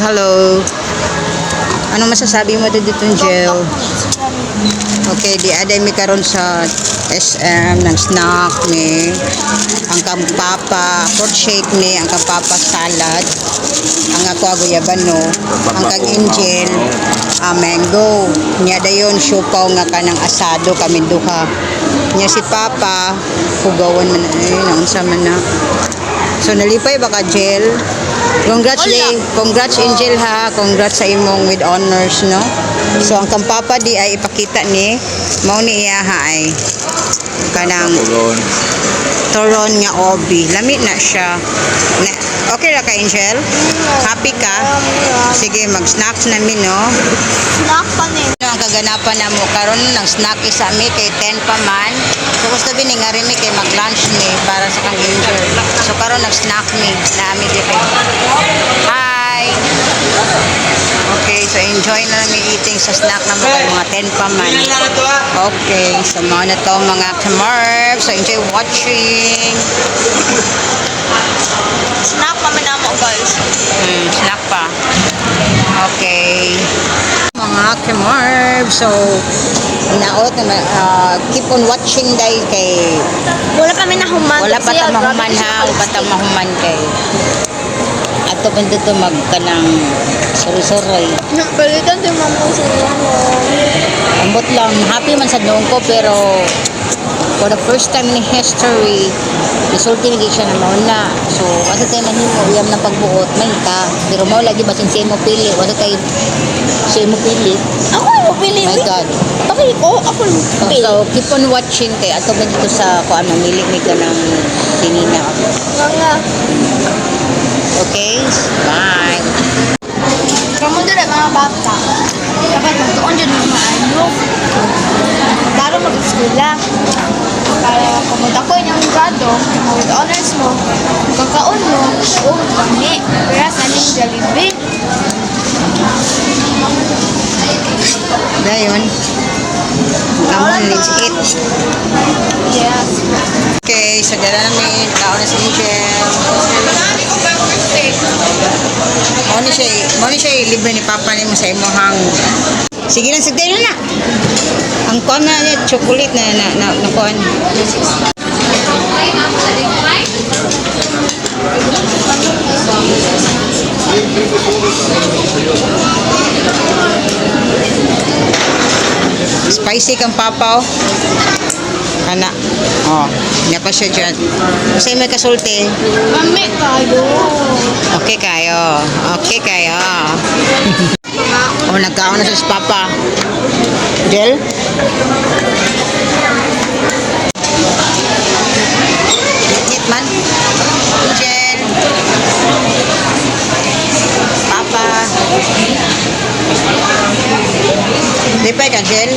hello. Ano masasabi mo dito, Angel? Okay, di aday mi karon sa SM ng snack ni ang kampapa fruit shake ni ang kampapa salad ang ako aguyabano ang kag Angel mango nya dayon siupaw nga kanang asado kami duha nya si Papa hugawan man unsa man na. So nalipay ba ka, Angel? Congrats Angel ha. Congrats sa imong with honors, no? So ang kampapa di ay ipakita ni mao ni iya ha ay kanang turon nga obi. Lami na siya. Okay ra ka, Angel? Happy ka? Sige, mag-snacks namin, no? Snack pa ni. Ang kaganapan na mo karon ng snack isa mi kay 10 pa man. So gusto bi ni nga rin mi kay mag-lunch mi para sa kang Angel. So karon nag-snack mi na ami dito. Hi. Okay, so enjoy na namin eating sa snack na mga 10 pa man. Okay, so mga na to mga kamarb. So enjoy watching. Snack pa man mo, guys. Snack pa. Okay. Mga kamarb. So, inaot na keep on watching dahil kay Wala pa man nahuman. wala pa ta mahuman ha. Wala pa ta mahuman kay ato pa dito magkanang suri-suri. Palitan din mo sa mo. Ambot lang. Happy man sa noong ko pero for the first time in history isulti na siya na mauna. So, asa tayo manhimo uyam ng pagbuot may ka. Pero mao lagi basin siya mo pili. Wala kay siya mo pili. Ako mo pili. My God. Bakit ko? Ako pili. So, keep on watching kay ato ba dito sa kuan mamili mi ka ng sinina. Mga. Okay? Bye. Kamu dala mga bata. Dapat magtuon dyan ng mga ano. Para mag-eskwela. Para pumunta ko yung grado, with honors mo, kakaon mo, o kami. Kaya sa aling Jollibee. Dayon. Naman, let's eat. Yes. Okay, so dala namin. Kaon na si Angel. Mo ni siya libre ni Papa ni mo sa imuhang. Sige lang, sagday na na. Ang kuan na niya, chocolate na kuan. Spicy kang Papa, oh. Ana. Oh, niya pa siya dyan. Kasi may kasulti. Mami kayo. Okay kayo. Okay kayo. Oh, nagkaon na sa Papa. Jel? Hit man. Jel. Papa. Lipay ka, Jel?